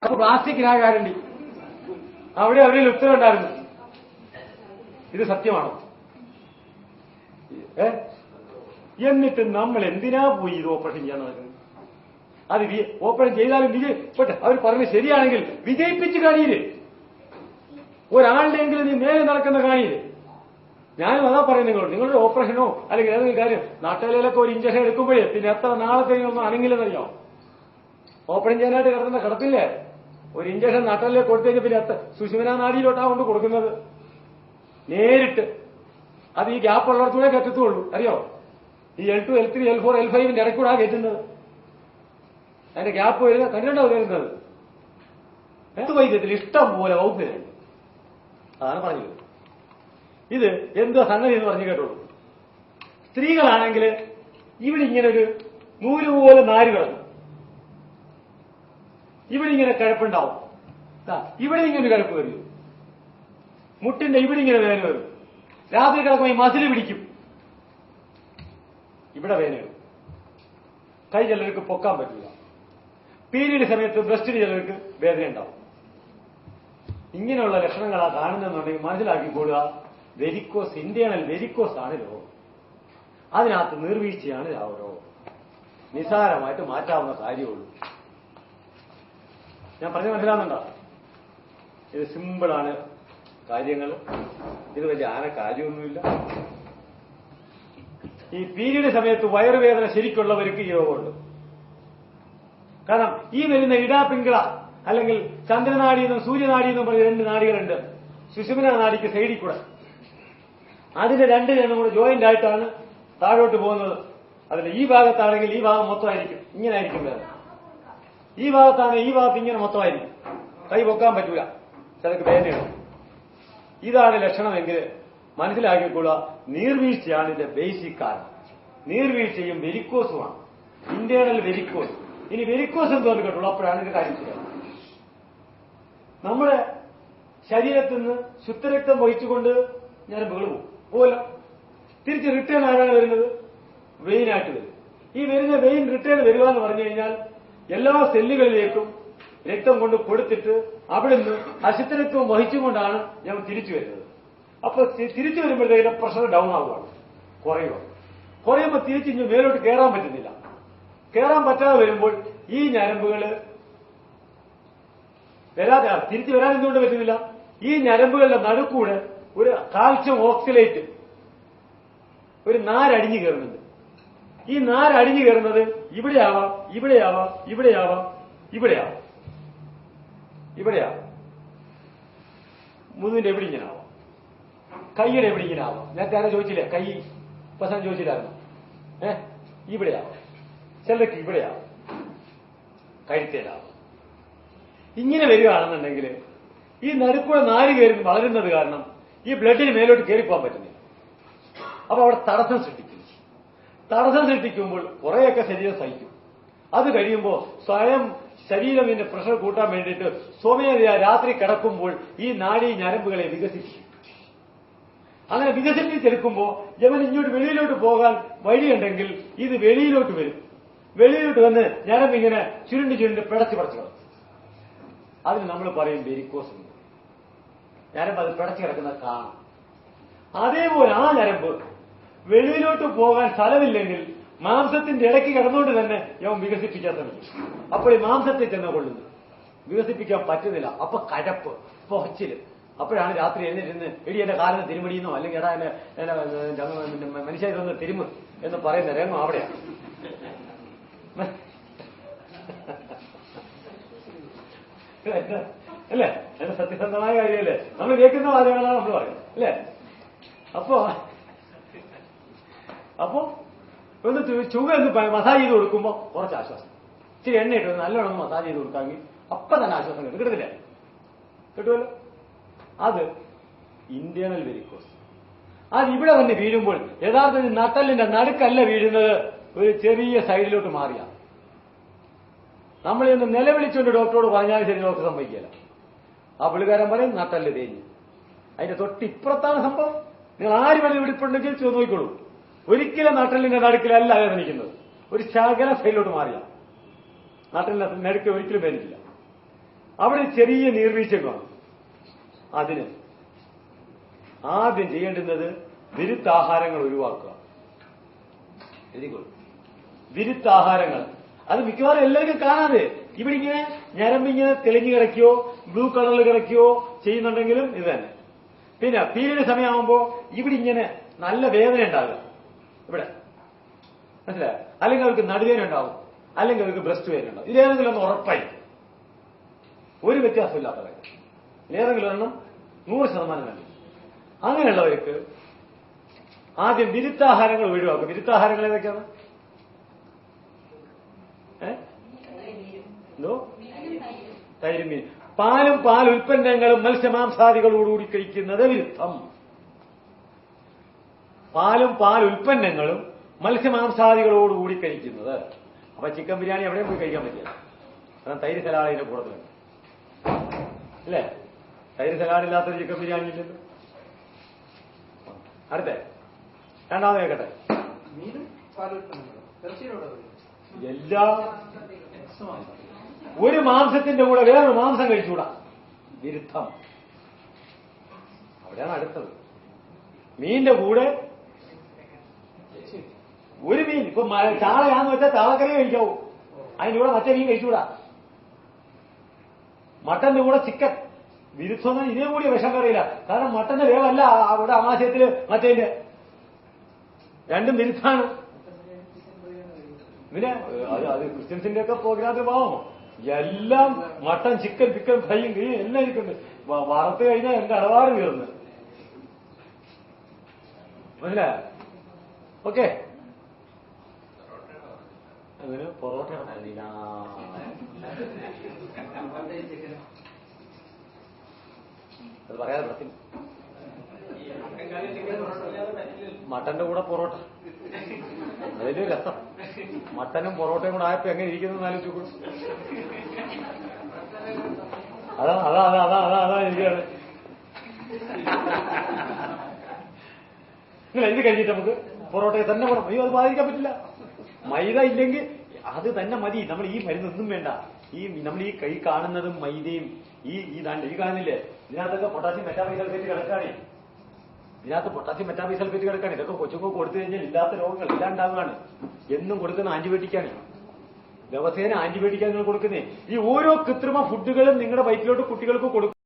അപ്പൊ പ്ലാസ്റ്റിക്കിനാകാരണ്ടി അവിടെ ഉത്തരവുണ്ടായിരുന്നു. ഇത് സത്യമാണോ? എന്നിട്ട് നമ്മൾ എന്തിനാ പോയി ഇത് ഓപ്പറേഷൻ ചെയ്യാൻ നടക്കുന്നത്? അത് ഓപ്പറേഷൻ ചെയ്താലും പോട്ടെ, അവർ പറഞ്ഞത് ശരിയാണെങ്കിൽ വിജയിപ്പിച്ച് കാണിയില്ലേ? ഒരാളുടെയെങ്കിലും നീ നേരെ നടക്കുന്ന കാണിയില്ലേ? ഞാനും അതാ പറയുന്നത്. നിങ്ങളുടെ ഓപ്പറേഷനോ അല്ലെങ്കിൽ ഏതെങ്കിലും കാര്യം നാട്ടുകളിലൊക്കെ ഒരു ഇഞ്ചക്ഷൻ എടുക്കുമ്പോഴേ പിന്നെ എത്ര നാളത്തെ ഒന്നും അനങ്ങില്ലെന്നറിയോ? ഓപ്പറേഷൻ ചെയ്യാനായിട്ട് കിടക്കുന്ന കിടപ്പില്ലേ? ഒരു ഇഞ്ചക്ഷൻ നാട്ടുകളിലേക്ക് കൊടുത്തു കഴിഞ്ഞാൽ പിന്നെ സുഷുമ്നാ നാഡിയിലോട്ടാണ് കൊണ്ട് കൊടുക്കുന്നത് നേരിട്ട്. അത് ഈ ഗ്യാപ്പ് ഉള്ളിടത്തൂടെ കെറ്റത്തുള്ളൂ. അറിയോ? ഈ L2, L3, L4, L5 ഇടയ്ക്കൂടാ കയറ്റുന്നത്. അതിന്റെ ഗ്യാപ്പ് വരുന്നത് കണ്ടിട്ടുണ്ടോ വരുന്നത്? വൈദ്യത്തിൽ ഇഷ്ടം പോലെ വകുപ്പിലുണ്ട്. അതാണ് പറഞ്ഞത്. ഇത് എന്തോ സംഗതി എന്ന് പറഞ്ഞു കേട്ടോളൂ. സ്ത്രീകളാണെങ്കിൽ ഇവിടെ ഇങ്ങനെ ഒരു നൂല് പോലെ നാര് കിടന്നു, ഇവിടെ ഇങ്ങനെ കിഴപ്പുണ്ടാവും, ഇവിടെ ഇങ്ങനെ ഒരു കിഴപ്പ് വരും, മുട്ടിന്റെ ഇവിടെ ഇങ്ങനെ വേദന വരും, രാത്രി കിടക്കുമ്പോൾ ഈ മസിൽ പിടിക്കും, ഇവിടെ വേദന വരും, കൈ ചിലർക്ക് പൊക്കാൻ പറ്റില്ല, പീരീഡ് സമയത്ത് ബ്രസ്റ്റിന് ചിലർക്ക് വേദന ഉണ്ടാവും. ഇങ്ങനെയുള്ള ലക്ഷണങ്ങളാ കാണുന്നെന്നുണ്ടെങ്കിൽ മനസ്സിലാക്കിക്കൊള്ളുക, വെരിക്കോസ്, ഇന്റേണൽ വെരിക്കോസ് ആണ് രോഗം. അതിനകത്ത് നീർവീഴ്ചയാണ് രോഗം. നിസ്സാരമായിട്ട് മാറ്റാവുന്ന കാര്യമുള്ളൂ. ഞാൻ പറഞ്ഞ് മനസ്സിലാകുന്നുണ്ടോ? ഇത് സിമ്പിളാണ് കാര്യങ്ങൾ. ഇത് വലിയ കാര്യമൊന്നുമില്ല. ഈ പീരീഡ് സമയത്ത് വയറുവേദന ശരിക്കുള്ളവർക്ക് ഈ രോഗമുണ്ട്. കാരണം ഈ വരുന്ന ഇടാപിംഗള അല്ലെങ്കിൽ ചന്ദ്രനാടിയെന്നും സൂര്യനാടിയെന്നും പറഞ്ഞ രണ്ട് നാടികളുണ്ട് സുഷുമ്നാ നാടിക്ക് സൈഡിൽ കൂടെ. അതിന്റെ രണ്ടിനും കൂടെ ജോയിന്റ് ആയിട്ടാണ് താഴോട്ട് പോകുന്നത്. അതിൽ ഈ ഭാഗത്താണെങ്കിൽ ഈ ഭാഗം മൊത്തമായിരിക്കും, ഇങ്ങനെ ആയിരിക്കും വേദന. ഈ ഭാഗത്താണെങ്കിൽ ഈ ഭാഗത്ത് ഇങ്ങനെ മൊത്തമായിരിക്കും, കൈ പൊക്കാൻ പറ്റൂല, ചിലർക്ക് വേദനയുണ്ട്. ഇതാണ് ലക്ഷണമെങ്കിൽ മനസ്സിലാക്കിക്കൊള്ളുക, നീർവീഴ്ചയാണ് ഇതിന്റെ ബേസിക് കാരണം. നീർവീഴ്ചയും വെരിക്കോസുമാണ്, ഇന്റേണൽ വെരിക്കോസ്. ഇനി വെരിക്കോസ് എന്തോന്ന് കേട്ടുള്ളൂ, അപ്പോഴാണ് ഇത് കാര്യം ചെയ്യുക. നമ്മുടെ ശരീരത്തിൽ നിന്ന് ശുദ്ധരക്തം വഹിച്ചുകൊണ്ട് ഞരമ്പുകൾ പോകല്ലോ. തിരിച്ച് റിട്ടേൺ ആരാണ് വരുന്നത്? വെയിനായിട്ട് വരും. ഈ വരുന്ന വെയിൻ റിട്ടേൺ വരിക എന്ന് പറഞ്ഞു കഴിഞ്ഞാൽ എല്ലാ സെല്ലുകളിലേക്കും രക്തം കൊണ്ട് കൊടുത്തിട്ട് അവിടെ നിന്ന് അശുദ്ധരക്തം വഹിച്ചുകൊണ്ടാണ് ഞങ്ങൾ തിരിച്ചു വരുന്നത്. അപ്പൊ തിരിച്ചു വരുമ്പോഴത്തേക്കും പ്രഷർ ഡൗൺ ആവുകയാണ്, കുറയുമ്പോൾ തിരിച്ച് ഇനി മേലോട്ട് കയറാൻ പറ്റുന്നില്ല. കയറാൻ പറ്റാതെ വരുമ്പോൾ ഈ ഞരമ്പുകള് തിരിച്ചു വരാൻ എന്തുകൊണ്ട് പറ്റുന്നില്ല? ഈ ഞരമ്പുകളുടെ നടുക്കൂടെ ഒരു കാൽഷ്യം ഓക്സലേറ്റ്, ഒരു നാരടിഞ്ഞു കയറുന്നുണ്ട്. ഈ നാരടിഞ്ഞു കയറുന്നത് ഇവിടെയാവാം, ഇവിടെയാവാം, ഇവിടെയാവാം, ഇവിടെയാവാം, ഇവിടെയാവാം, മുതുവിന്റെ എവിടെ ഇങ്ങനെ ആവാം, കൈയുടെ എവിടെ ഇങ്ങനെ ആവാം. നേരത്തെ ആരും ചോദിച്ചില്ലേ? കൈ പശം ചോദിച്ചില്ലായിരുന്നു. ഇവിടെയാവാം, ചിലർക്ക് ഇവിടെയാവാം, കഴുത്തേലാവാം. ഇങ്ങനെ വരികയാണെന്നുണ്ടെങ്കിൽ ഈ നടുക്കൂടെ നാല് കയറി വളരുന്നത് കാരണം ഈ ബ്ലഡിന് മേലോട്ട് കയറിപ്പോകാൻ പറ്റുന്നില്ല. അപ്പൊ അവിടെ തടസ്സം സൃഷ്ടിക്കും. തടസ്സം സൃഷ്ടിക്കുമ്പോൾ കുറെയൊക്കെ ശരീരം സഹിക്കും. അത് കഴിയുമ്പോൾ സ്വയം ശരീരത്തിന്റെ പ്രഷർ കൂട്ടാൻ വേണ്ടിയിട്ട് സ്വമേധയാ രാത്രി കിടക്കുമ്പോൾ ഈ നാഡീ ഞരമ്പുകളെ വികസിപ്പിക്കും. അങ്ങനെ വികസിപ്പിച്ചെടുക്കുമ്പോൾ യവൻ ഇങ്ങോട്ട് വെളിയിലോട്ട് പോകാൻ വഴിയുണ്ടെങ്കിൽ ഇത് വെളിയിലോട്ട് വരും. വെളിയിലോട്ട് വന്ന് ഞരമ്പിങ്ങനെ ചുരുണ്ട് പിടച്ച് കിടക്കും. അതിന് നമ്മൾ പറയും വെരിക്കോസ്. ഞരമ്പ് അത് പിടച്ചു കിടക്കുന്നത് കാണാം. അതേപോലെ ആ ഞരമ്പ് വെളിയിലോട്ട് പോകാൻ സ്ഥലമില്ലെങ്കിൽ മാംസത്തിന്റെ ഇടയ്ക്ക് കിടന്നുകൊണ്ട് തന്നെ യവൻ വികസിപ്പിക്കാൻ ശ്രമിക്കും. അപ്പോൾ ഈ മാംസത്തിൽ ചെന്ന് കൊള്ളുന്നു, വികസിപ്പിക്കാൻ പറ്റുന്നില്ല. അപ്പൊ കഴപ്പ്, പൊഹച്ചില്. അപ്പോഴാണ് രാത്രി എഴുന്നേറ്റ് എടി എന്റെ കാലിന് തിരുമടിയെന്നോ അല്ലെങ്കിൽ എടാ എന്നെ മനുഷ്യ ഇതൊന്ന് തിരുമ് എന്ന് പറയുന്ന രംഗം അവിടെയാണ്. അല്ലേ? അതിന്റെ സത്യസന്ധമായ കാര്യമല്ലേ? നമ്മൾ കേൾക്കുന്ന വാചകങ്ങളാണ് നമ്മൾ പറയുന്നത്, അല്ലേ? അപ്പോ ഒന്ന് ചുവ ഒന്ന് മസാജ് ചെയ്ത് കൊടുക്കുമ്പോ കുറച്ച് ആശ്വാസം. ഇച്ചിരി എണ്ണയിട്ട് നല്ലോണം ഒന്ന് മസാജ് ചെയ്ത് കൊടുക്കാമെങ്കിൽ അപ്പൊ തന്നെ ആശ്വാസം കിട്ടും. കിട്ടുന്നില്ലേ? കിട്ടുമല്ലോ. അത് ഇന്റേണൽ വെരിക്കോസ്. അത് ഇവിടെ വന്ന് വീഴുമ്പോൾ യഥാർത്ഥത്തിൽ നട്ടലിന്റെ നടുക്കല്ല വീഴുന്നത്, ഒരു ചെറിയ സൈഡിലോട്ട് മാറിയ. നമ്മളിന്ന് നിലവിളിച്ചുകൊണ്ട് ഡോക്ടറോട് പറഞ്ഞാലും ശരി, ഡോക്ടർ സംഭവിക്കില്ല. ആ പുള്ളിക്കാരൻ പറയും നട്ടല് തേഞ്ഞ്. അതിന്റെ തൊട്ടിപ്പുറത്താണ് സംഭവം. നിങ്ങൾ ആര് വേണം ഇവിടിപ്പുണ്ടെങ്കിൽ നോക്കിക്കോളൂ. ഒരിക്കലും നട്ടലിന്റെ നടുക്കിലല്ല വേദനിക്കുന്നത്, ഒരു ശകല സൈഡിലോട്ട് മാറിയ നട്ടലിന്റെ നടുക്ക് ഒരിക്കലും വേദനിക്കില്ല. അവിടെ ചെറിയ നീർവീഴ്ച കാണും. അതിന് ആദ്യം ചെയ്യേണ്ടുന്നത് വിരുദ്ധാഹാരങ്ങൾ ഒഴിവാക്കുക. Very good. വിരുദ്ധാഹാരങ്ങൾ അത് മിക്കവാറും എല്ലാവർക്കും കാണാതെ ഇവിടെ ഇങ്ങനെ ഞരമ്പിങ്ങനെ തെളിഞ്ഞു കിടക്കുകയോ ബ്ലൂ കളറിൽ കിടക്കുകയോ ചെയ്യുന്നുണ്ടെങ്കിലും ഇത് തന്നെ. പിന്നെ പീരീഡ് സമയമാകുമ്പോ ഇവിടെ ഇങ്ങനെ നല്ല വേദന ഉണ്ടാകുക, ഇവിടെ മനസ്സിലായോ? അല്ലെങ്കിൽ അവർക്ക് നടുവേദന ഉണ്ടാവും, അല്ലെങ്കിൽ അവർക്ക് ബ്രസ്റ്റ് വേദന ഉണ്ടാവും. ഇതേതെങ്കിലും ഒന്ന് ഉറപ്പായി, ഒരു വ്യത്യാസമില്ലാത്ത കാര്യം. ഏതെങ്കിലും ഒരെണ്ണം 100% വേണ്ടി. അങ്ങനെയുള്ളവർക്ക് ആദ്യം വിരുദ്ധാഹാരങ്ങൾ ഒഴിവാക്കും. വിരുദ്ധാഹാരങ്ങൾ ഏതൊക്കെയാണ്? എന്തോ? തൈരും മീൻ, പാലും പാൽ ഉൽപ്പന്നങ്ങളും മത്സ്യമാംസാദികളോടുകൂടി കഴിക്കുന്നത് വിരുദ്ധം. പാലും പാൽ ഉൽപ്പന്നങ്ങളും മത്സ്യമാംസാദികളോടുകൂടി കഴിക്കുന്നത്. അപ്പൊ ചിക്കൻ ബിരിയാണി എവിടെയും പോയി കഴിക്കാൻ പറ്റില്ല, കാരണം തൈര് സലാഡിന്റെ കൂട്ടത്തിലുണ്ട് അല്ലേ? തൈര് സലാഡില്ലാത്തൊരു ചിക്കൻ ബിരിയാണി ഇല്ലല്ലോ. അടുത്തേ രണ്ടാമത് കേൾക്കട്ടെ. എല്ലാ ഒരു മാംസത്തിന്റെ കൂടെ വേറൊരു മാംസം കഴിച്ചുകൂടാ, വിരുദ്ധം. അവിടെയാണ് അടുത്തത്. മീനിന്റെ കൂടെ ഒരു മീൻ, ഇപ്പൊ ചാളയാന്ന് വെച്ചാൽ ചാളക്കറി കഴിക്കാവൂ, അതിന്റെ കൂടെ മറ്റേ മീൻ കഴിച്ചുകൂടാ. മട്ടന്റെ കൂടെ ചിക്കൻ, വിരുദ്ധം. ഇതേ കൂടിയ വിഷം കറിയില്ല, കാരണം മട്ടന്റെ വേവല്ല അവിടെ ആമാശയത്തില് മറ്റേന്റെ, രണ്ടും വിരുദ്ധാണ്. പിന്നെ അത് ക്രിസ്ത്യൻസിന്റെ ഒക്കെ പ്രോഗ്രാമിൽ പാവമോ, എല്ലാം മട്ടൻ ചിക്കൻ ചിക്കൻ ഫ്രൈയും എല്ലാം ഇരിക്കുന്നുണ്ട്. വറുത്ത് കഴിഞ്ഞാൽ എന്റെ അടവാറ് കയറുന്നു, മനസ്സിലായോ? ഓക്കെ. അങ്ങനെ പൊറോട്ട അത് പറയാതെ പറ്റില്ല. മട്ടന്റെ കൂടെ പൊറോട്ട, അതിലൊരു രസം. മട്ടനും പൊറോട്ടയും കൂടെ ആയപ്പോ എങ്ങനെ ഇരിക്കുന്നു ആലോചിച്ചു. അതാ അതാ അതാ അതാ അതാ അതാ ഇരിക്കുകയാണ്. ഇല്ല, ഇത് കഴിഞ്ഞിട്ട് നമുക്ക് പൊറോട്ടയെ തന്നെ വേണം. അയ്യോ, അത് ബാധിക്കാൻ പറ്റില്ല. മൈദ ഇല്ലെങ്കിൽ അത് തന്നെ മതി. നമ്മൾ ഈ മരുന്നൊന്നും വേണ്ട. ഈ നമ്മൾ ഈ കൈ കാണുന്നതും മൈദയും ഈ കാണുന്നില്ലേ, ഇതിനകത്തൊക്കെ പൊട്ടാസ്യം മെറ്റാബൈസൾഫേറ്റ് കിടക്കാണ്. ഇതിനകത്ത് പൊട്ടാസ്യം മെറ്റാബൈസൾഫേറ്റ് കിടക്കാണ്. ഇതൊക്കെ കൊച്ചുങ്ങൾക്ക് കൊടുത്തു കഴിഞ്ഞാൽ ഇല്ലാത്ത രോഗങ്ങൾ ഇല്ലാണ്ടാവുകയാണ്. എന്നും കൊടുക്കുന്ന ആന്റിബയോട്ടിക്കാണ്, ദിവസേന ആന്റിബയോട്ടിക്കാണ് നിങ്ങൾ കൊടുക്കുന്നേ. ഈ ഓരോ കൃത്രിമ ഫുഡുകളും നിങ്ങളുടെ വയറ്റിലോട്ട് കുട്ടികൾക്ക് കൊടുക്കും.